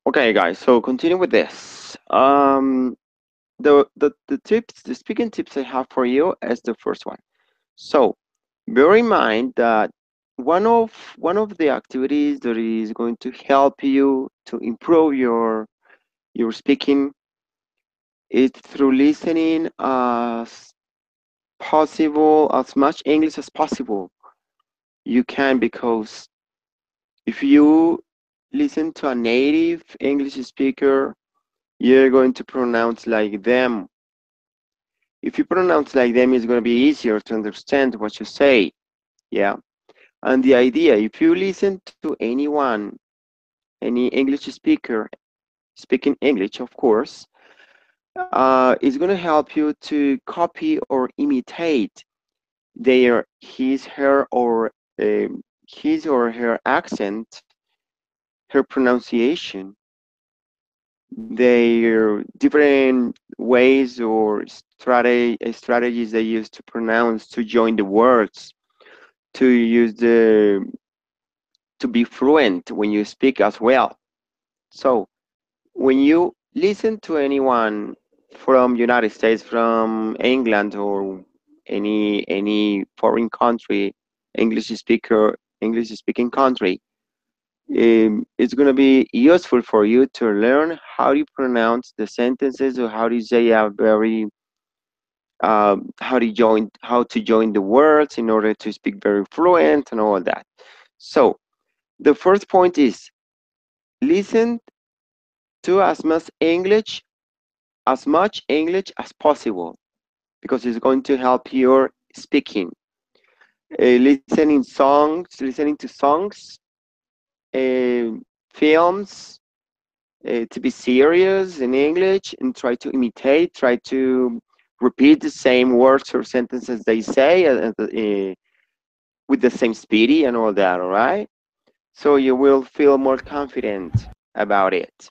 Okay, guys. So continue with this. The speaking tips I have for you is the first one. So bear in mind that one of the activities that is going to help you to improve your speaking is through listening as much English as possible. You can, because if you listen to a native English speaker, you're going to pronounce like them. If you pronounce like them, it's going to be easier to understand what you say. Yeah. And the idea, if you listen to anyone, any English speaker speaking English, of course, it's going to help you to copy or imitate his, her, or his or her accent, her pronunciation, their different ways or strategies they use to pronounce, to join the words, to use the to be fluent when you speak as well. So when you listen to anyone from United States, from England, or any foreign country, English speaking country, it's going to be useful for you to learn how you pronounce the sentences, or how to say a very how to join the words in order to speak very fluent and all that. So the first point is listen to as much English as possible, because it's going to help your speaking. Listening to songs, uh, films, to be serious in English and try to imitate, try to repeat the same words or sentences they say, with the same speedy and all that, all right? So you will feel more confident about it.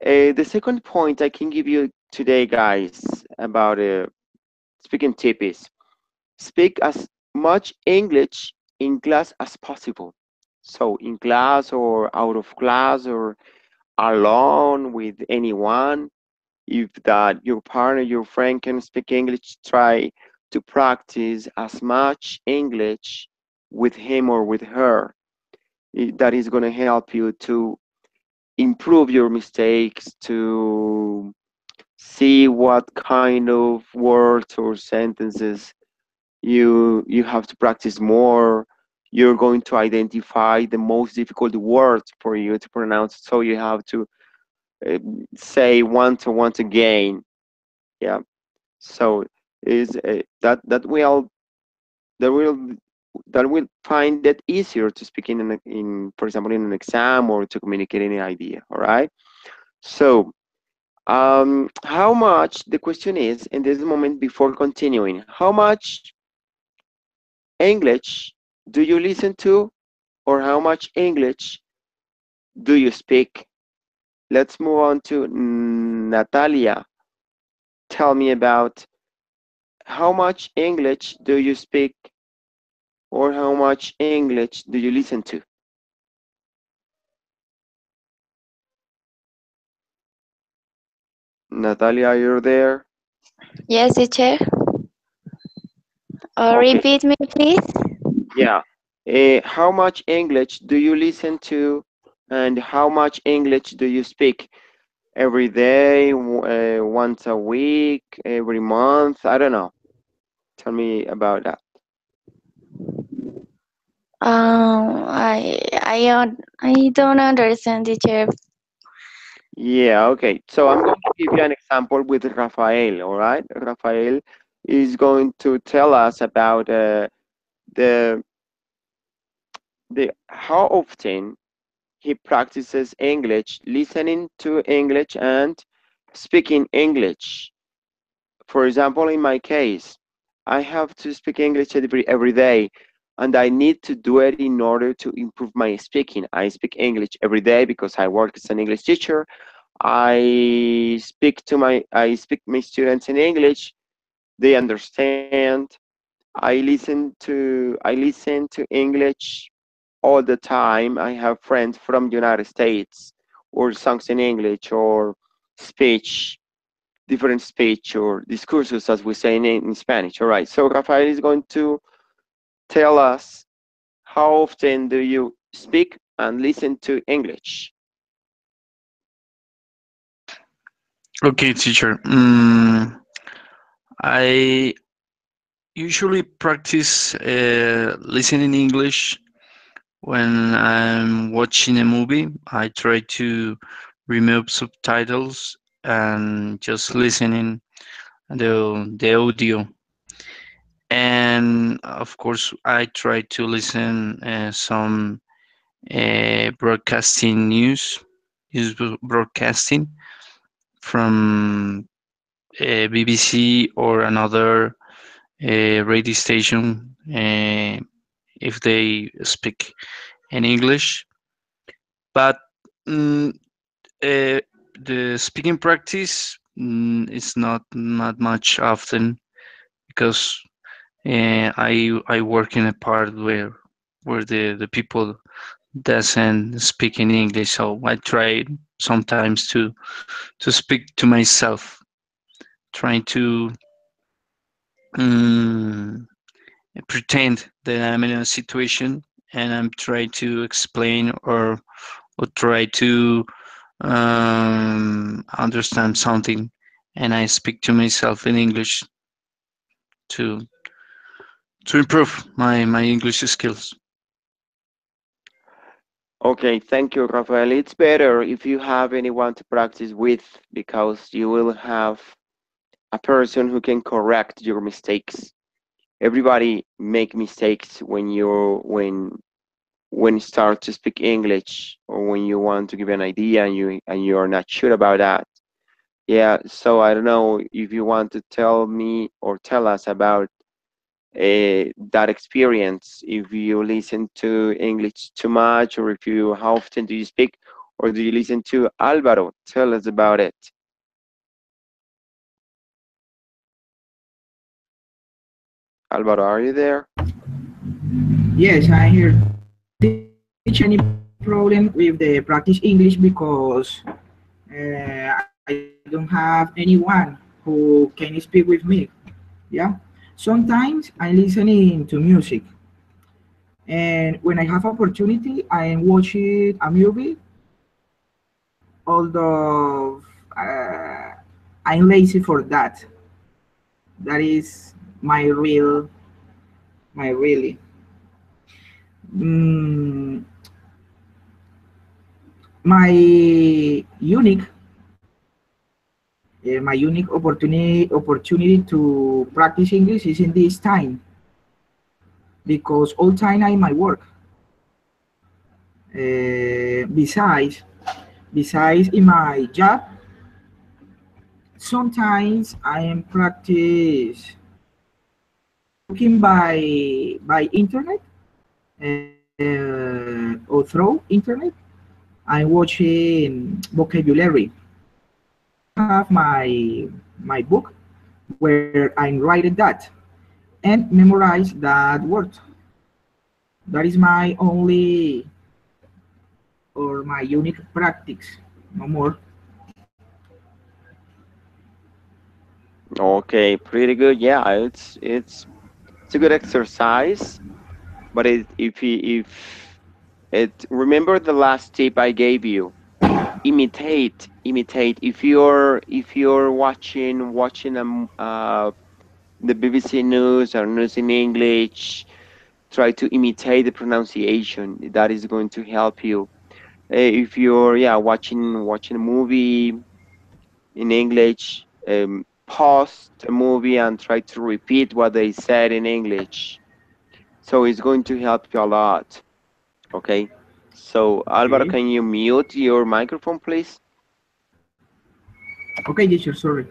The second point I can give you today, guys, about speaking tip is speak as much English in class as possible. So in class or out of class or alone with anyone, if that your partner, your friend can speak English, try to practice as much English with him or with her. That is going to help you to improve your mistakes, to see what kind of words or sentences you have to practice more. You're going to identify the most difficult words for you to pronounce, so you have to uh, say once again. Yeah. So is that will that will find it easier to speak in, for example, in an exam, or to communicate any idea. All right. So how much, the question is in this moment, before continuing, how much English do you listen to, or how much English do you speak? Let's move on to Natalia. Tell me about how much English do you speak, or how much English do you listen to? Natalia, are you there? Yes, teacher. Okay, Repeat me, please. yeah. How much English do you listen to, and how much English do you speak? Every day, once a week, every month? I don't know. Tell me about that. I don't understand, teacher. Yeah, okay. So I'm going to give you an example with Rafael, all right? Rafael is going to tell us about the how often he practices English, listening to English and speaking English. For example, in my case, I have to speak English every day, and I need to do it in order to improve my speaking. I speak English every day because I work as an English teacher. I speak my students in English. They understand. I listen to English all the time. I have friends from United States or songs in English, or speech, different speech or discourses, as we say in Spanish. All right. So Rafael is going to tell us how often do you speak and listen to English? Okay, teacher. I usually practice listening English when I'm watching a movie. I try to remove subtitles and just listening the audio. And of course, I try to listen some broadcasting news broadcasting from BBC or another radio station if they speak in English. But mm, uh, the speaking practice is not much often because I work in a part where the people doesn't speak in English, so I try sometimes to speak to myself, trying to um, pretend that I'm in a situation and I'm trying to explain or try to understand something, and I speak to myself in English to to improve my English skills. Okay, thank you, Rafael. It's better if you have anyone to practice with because you will have a person who can correct your mistakes. Everybody make mistakes when you start to speak English or when you want to give an idea and you are not sure about that. Yeah, so I don't know if you want to tell me or tell us about that experience. If you listen to English too much, or if you how often do you speak, or do you listen to Alvaro? Tell us about it. Alvaro, are you there? Yes, I'm here. Teacher, any problem with the practice English because I don't have anyone who can speak with me. Yeah. Sometimes I'm listening to music, and when I have opportunity, I'm watching a movie. Although I'm lazy for that. That is my real, my really. Mm, my unique my unique opportunity to practice English is in this time because all time I my work. Besides in my job, sometimes I am practice looking by internet or through internet. I'm watching vocabulary. I have my book where I'm writing that and memorize that word. That is my only or my unique practice, no more. Okay, pretty good. Yeah, it's a good exercise, but if it remember the last tip I gave you, imitate. If you're watching the BBC News or news in English, try to imitate the pronunciation. That is going to help you. If you're watching a movie in English, pause the movie and try to repeat what they said in English. So it's going to help you a lot. Okay. So Alvaro, Okay. can you mute your microphone, please? Okay, teacher, sorry.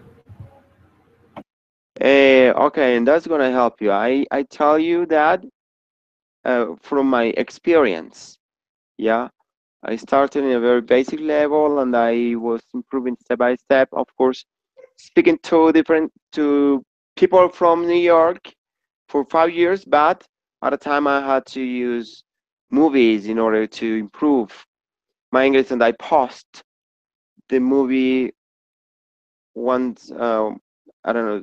Okay, and that's gonna help you. I tell you that from my experience. Yeah, I started in a very basic level, and I was improving step by step. Of course, speaking to people from New York for 5 years, but at the time I had to use movies in order to improve my English, and I paused. the movie once. I don't know.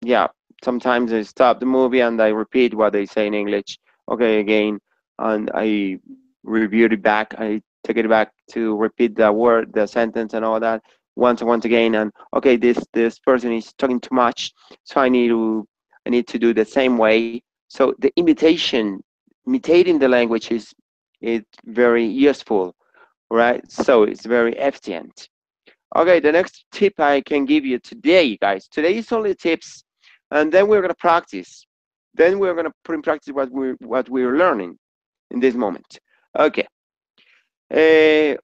Yeah, sometimes I stop the movie and I repeat what they say in English. Okay, again, and I review it back. I take it back to repeat the word, the sentence, and all that once and once again. And okay, this person is talking too much, so I need to do the same way. So the imitating the language is very useful, right? So it's very efficient. Okay, the next tip I can give you today, guys. Today is only tips, and then we're gonna practice. Then we're gonna put in practice what we're learning in this moment. Okay. The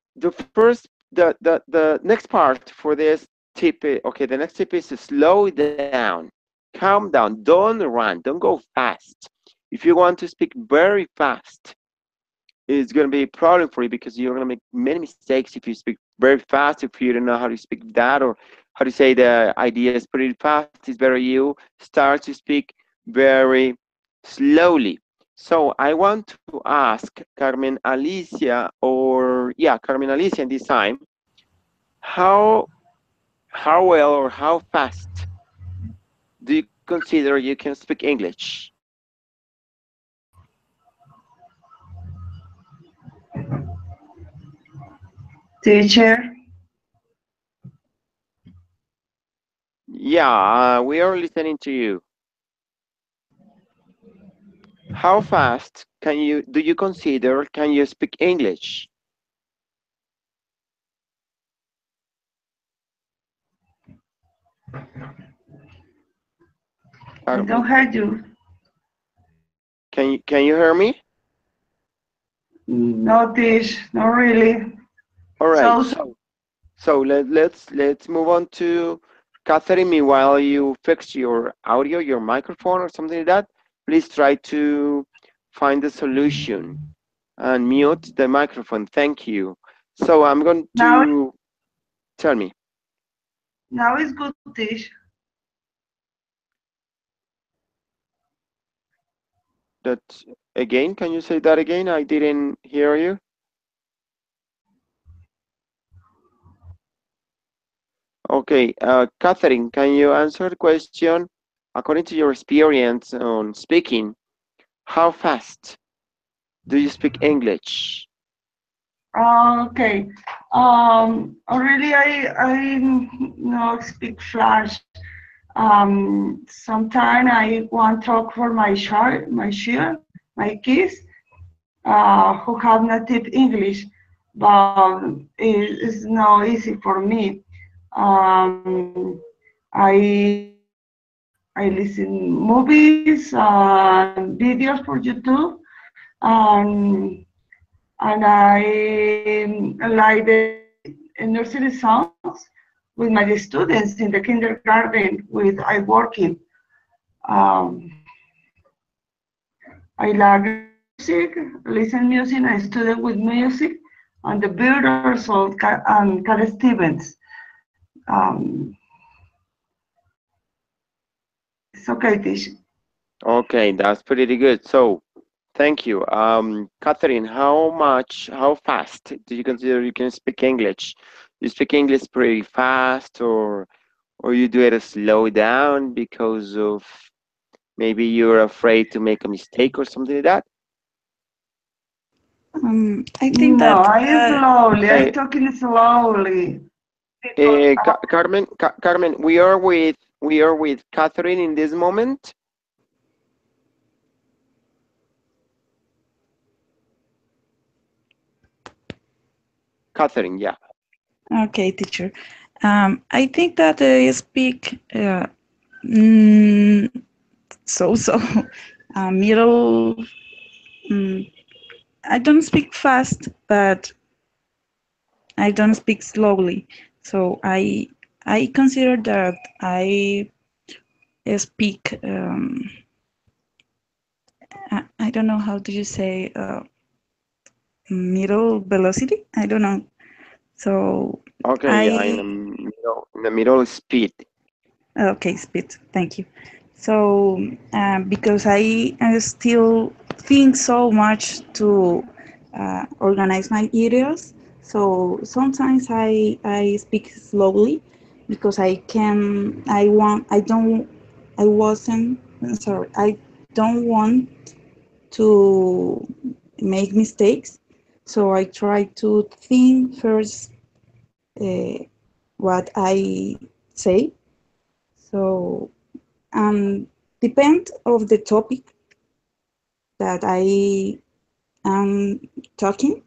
first, the next part for this tip. Okay, the next tip is to slow down, calm down, don't run, don't go fast. If you want to speak very fast, it's going to be a problem for you because you're going to make many mistakes if you speak very fast, if you don't know how to speak that or how to say the idea is pretty fast. It's better you start to speak very slowly. So I want to ask Carmen Alicia, or yeah, Carmen Alicia this time, how how well or how fast do you consider you can speak English? Teacher, Yeah, we are listening to you. How fast do you consider can you speak English? I don't Carmen, hear you. can you hear me? No, teach, not really. All right. So, So let's move on to Catherine. Meanwhile, you fix your audio, your microphone, or something like that. Please try to find the solution and mute the microphone. Thank you. So I'm going now, to tell me now it's good, teach. that again. Can you say that again? I didn't hear you. Okay, Catherine, can you answer the question according to your experience on speaking? How fast do you speak English? Okay. Really, I not speak Flash. Sometime I want talk for my kids, who have native English, but it's not easy for me. Um, I I listen movies and videos for YouTube, and I like the nursery songs with my students in the kindergarten with I working. Um, I like music, listen music, I study with music, and the Beatles and Cat Stevens. Um, it's okay, Tish. Okay, that's pretty good. So, thank you. Catherine, how fast do you consider you can speak English? You speak English pretty fast, or you do it slow down because of maybe you're afraid to make a mistake or something like that? I think No, that I slowly, I Uh, talking slowly. Because Carmen, we are with Catherine in this moment. Catherine, yeah. okay, teacher. I think that I speak mm, so middle. Mm, I don't speak fast, but I don't speak slowly. So I consider that I speak. I don't know how do you say middle velocity. I don't know. So Okay, yeah, I in the middle speed. okay, speed. Thank you. So because I still think so much to organize my ideas, So sometimes I speak slowly because I wasn't, sorry, I don't want to make mistakes. So I try to think first uh, what I say. So depend of the topic that I am talking.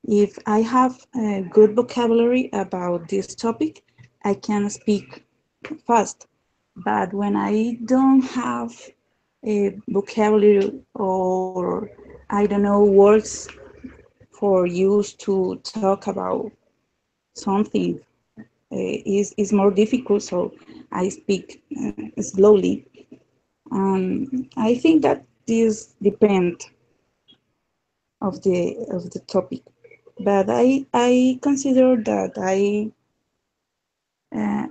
If I have a good vocabulary about this topic, I can speak fast. But when I don't have a vocabulary or I don't know words for use to talk about something, is more difficult. So I speak slowly. I think that this depends of the topic. But I consider that uh,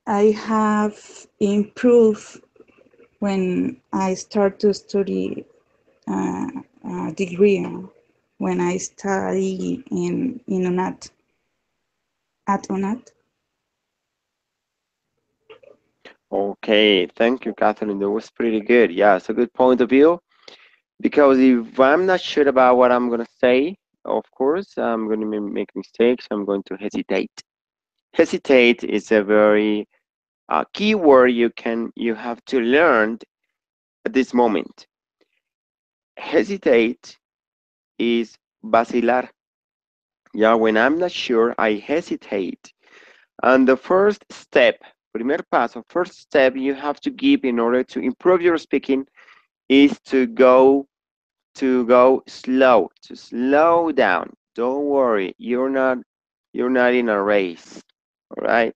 I have improved when I start to study uh, a degree, when I study in UNAT, at UNAT. Okay, thank you, Catherine. That was pretty good. Yeah, it's a good point of view. Because if I'm not sure about what I'm gonna say, of course, I'm gonna make mistakes. I'm going to hesitate. Hesitate is a very key word you have to learn at this moment. Hesitate is vacilar. Yeah, when I'm not sure, I hesitate. And the first step, primer paso, first step you have to give in order to improve your speaking is to go slow, to slow down. Don't worry, you're not in a race. All right.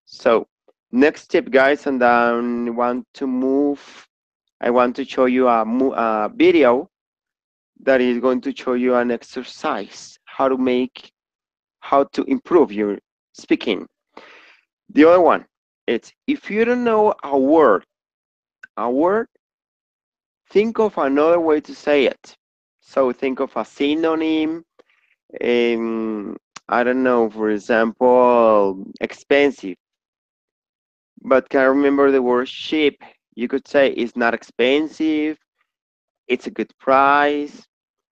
So next tip, guys, and then want to move. I want to show you a video that is going to show you an exercise how to improve your speaking. The other one, it's if you don't know a word, think of another way to say it. So think of a synonym. I don't know, for example, expensive, but can remember the word cheap. You could say it's not expensive, it's a good price.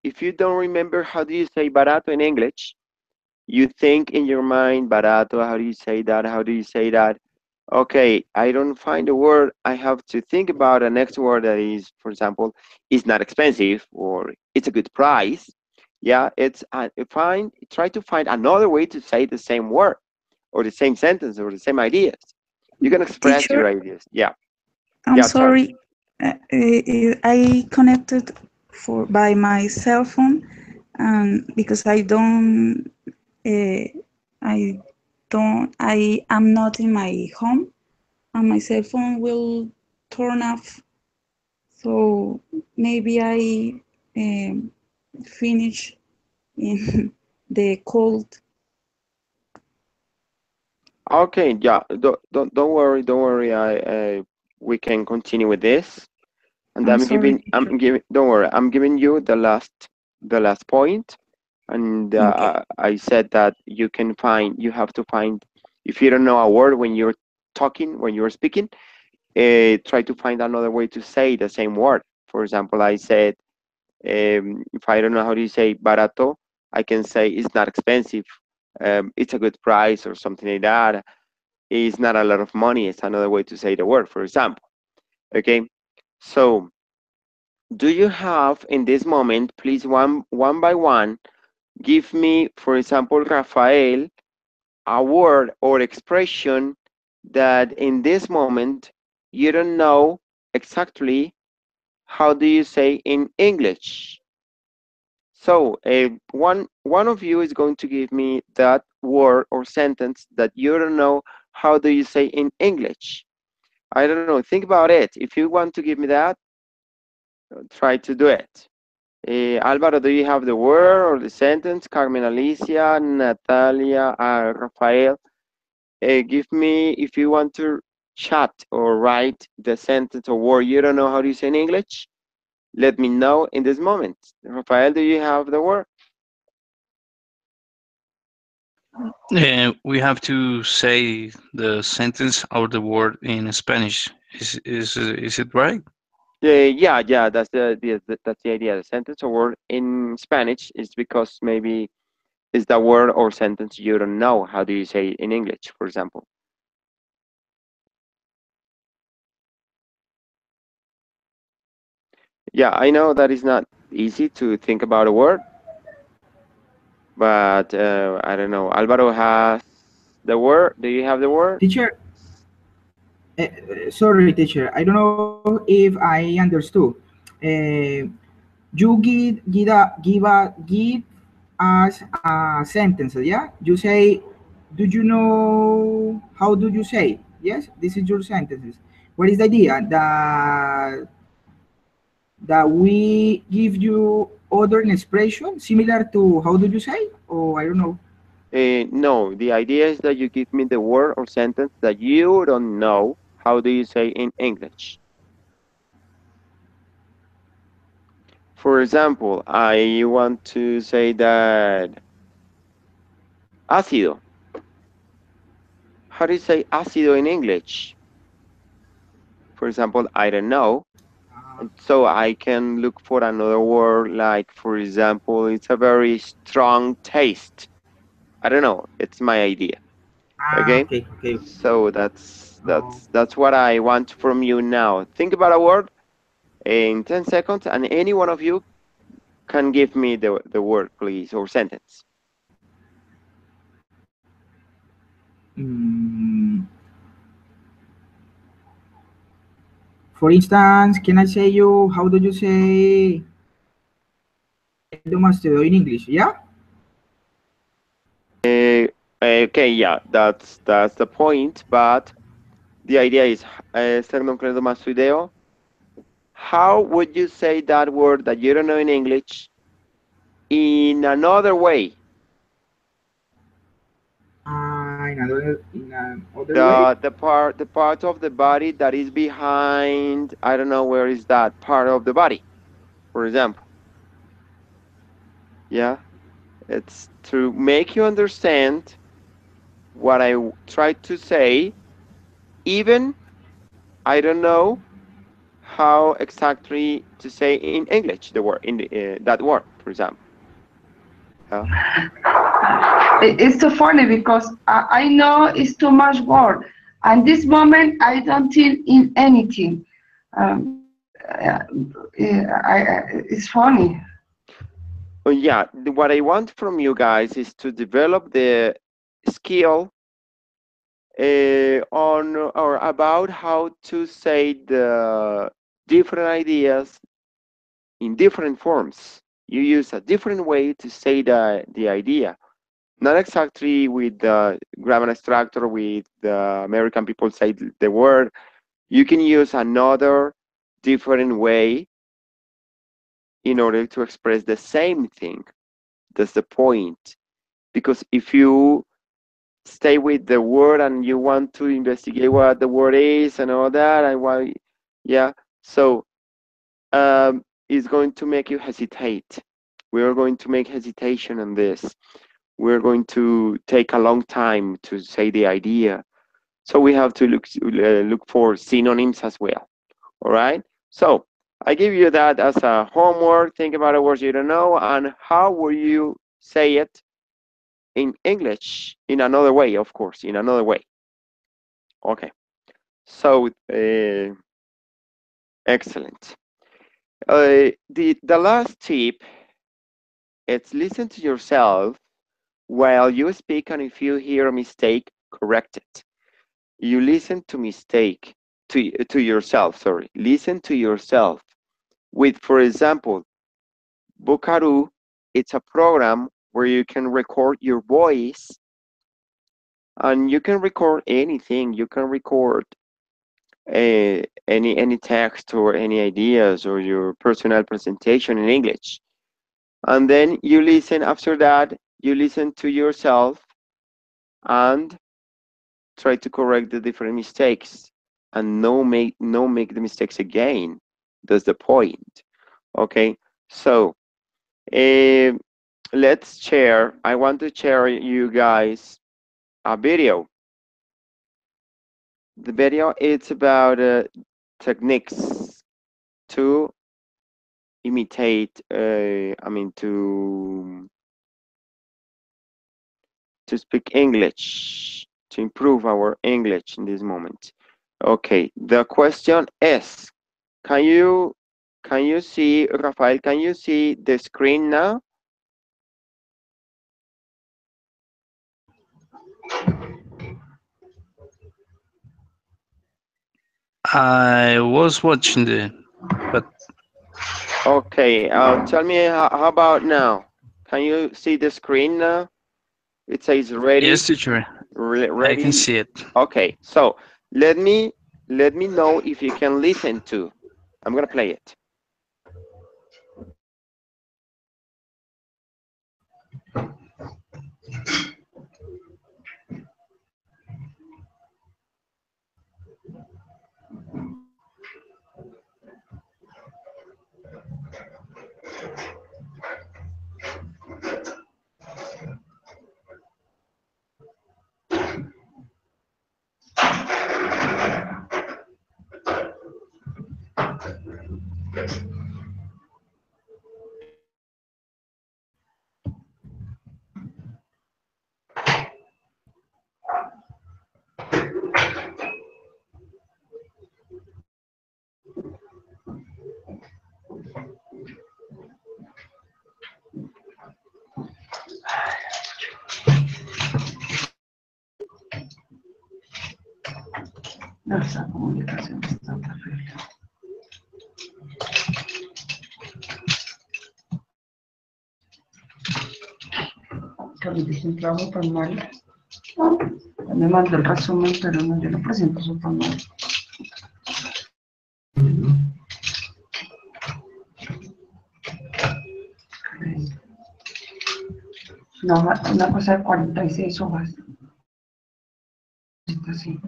If you don't remember how do you say barato in English, you think in your mind barato, how do you say that? How do you say that? Okay, I don't find a word. I have to think about a next word that is, for example, is not expensive or it's a good price. Yeah, it's try to find another way to say the same word or the same sentence or the same ideas. You can express Teacher, your ideas. Yeah, I'm yeah, tell me. sorry. I connected for by my cell phone, because uh, I I am not in my home, and my cell phone will turn off. So maybe I finish in the cold. Okay, yeah, don't worry. We can continue with this, and I'm sorry, I'm teacher. giving. Don't worry, I'm giving you the last point, and Okay. I said that you have to find, if you don't know a word when you're speaking, try to find another way to say the same word. For example, I said, if I don't know how do you say barato, I can say it's not expensive, it's a good price or something like that. It's not a lot of money. It's another way to say the word, for example. Okay, so do you have in this moment, please, one by one, give me, for example, Rafael, a word or expression that in this moment you don't know exactly how do you say in English. So one of you is going to give me that word or sentence that you don't know how do you say in English. I don't know. Think about it. If you want to give me that, try to do it. Alvaro, do you have the word or the sentence? Carmen Alicia, Natalia, Rafael. Give me, if you want to chat or write the sentence or word you don't know how to say in English, let me know in this moment. Rafael, do you have the word? We have to say the sentence or the word in Spanish. Is it right? Yeah, that's the idea. The sentence or word in Spanish is because maybe it's the word or sentence you don't know. How do you say it in English, for example? Yeah, I know that it's not easy to think about a word, but I don't know. Alvaro has the word. Do you have the word? Teacher, sorry, teacher. I don't know if I understood. Uh, you give us a sentence, yeah? You say, do you know how do you say? Yes, this is your sentences. What is the idea? That we give you other expression similar to how do you say? Or I don't know. No, the idea is that you give me the word or sentence that you don't know. How do you say in English? For example, I want to say that ácido. How do you say ácido in English? For example, I don't know. And so I can look for another word like, for example, it's a very strong taste. I don't know. It's my idea. Okay. Okay, okay. So that's Oh, that's that's what I want from you now. Think about a word in 10 seconds, and any one of you can give me the word, please, or sentence. mm, for instance, can I say you, how do you say Mastodon in English? Yeah? Uh, okay, yeah, that's the point. But the idea is sternocleidomastoideo. How would you say that word that you don't know in English in another way? In another way? The part of the body that is behind, I don't know where is that part of the body, for example. Yeah, it's to make you understand what I try to say, even I don't know how exactly to say in English the word in that word, for example. Yeah. It's so funny because I know it's too much work. And this moment, I don't feel in anything. Um, it's funny. Yeah, what I want from you guys is to develop the skill on or about how to say the different ideas in different forms. You use a different way to say the idea. Not exactly with the grammar structure with the American people say the word. You can use another different way in order to express the same thing. That's the point. Because if you stay with the word and you want to investigate what the word is and all that and why, yeah, so it's going to make you hesitate. We are going to make hesitation on this. We're going to take a long time to say the idea. So we have to look for synonyms as well. All right. So I give you that as a homework. Think about the words you don't know and how will you say it in English in another way, of course, in another way. Okay. So excellent. The last tip is listen to yourself while you speak, and if you hear a mistake, correct it. You listen to mistake to yourself. Sorry, listen to yourself. With, for example, Bokaru, it's a program where you can record your voice, and you can record anything. You can record any text or any ideas or your personal presentation in English. And then you listen after that, you listen to yourself and try to correct the different mistakes and no make the mistakes again. That's the point. Okay. So let's share. I want to share you guys a video. The video it's about techniques to imitate. I mean to speak English, to improve our English in this moment. Okay, the question is, can you see, Rafael, can you see the screen now? I was watching but Okay, tell me how about now? Can you see the screen now? It says ready. yes, teacher, Ready. I can see it. Okay, so let me know if you can listen to. I'm gonna play it. Esa comunicación está terrible. Que me dije un trabajo tan mal. Me mandó el resumen, pero no, yo lo presento súper mal. Una cosa de 46 hojas. Así.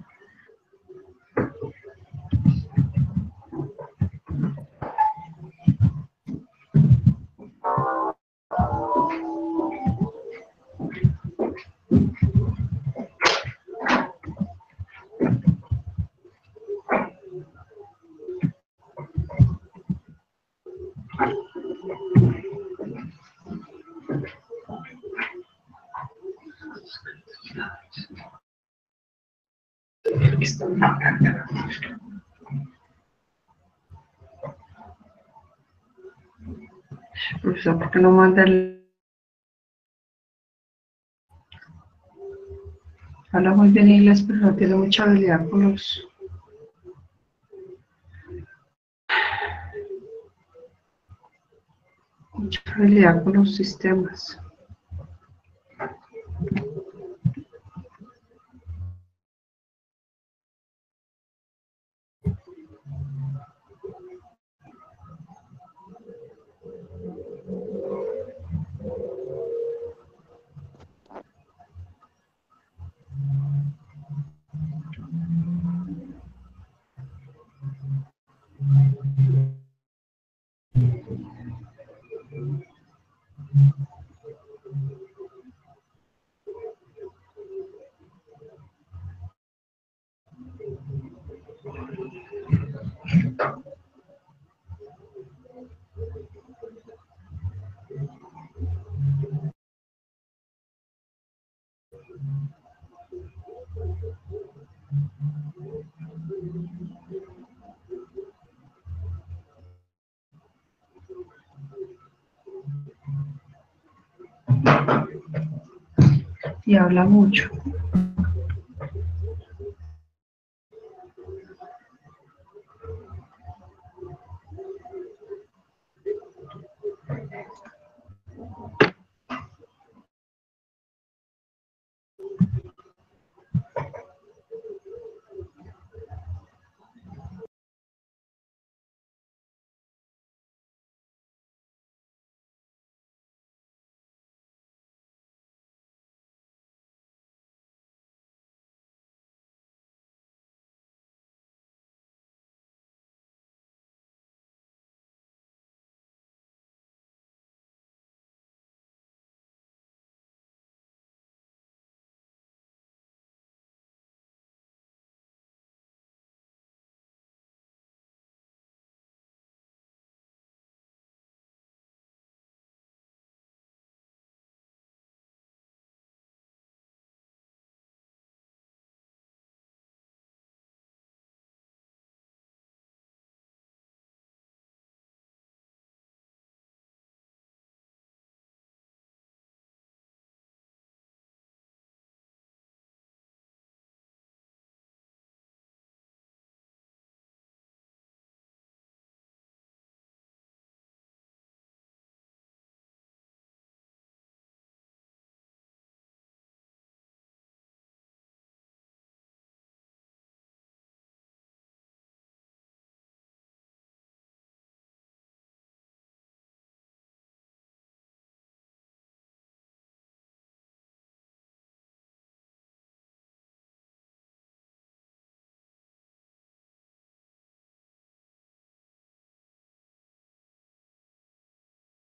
Profesor, ¿por qué no manda el... Habla muy bien inglés, pero no tiene mucha habilidad con los... Mucha habilidad con los sistemas. Y habla mucho.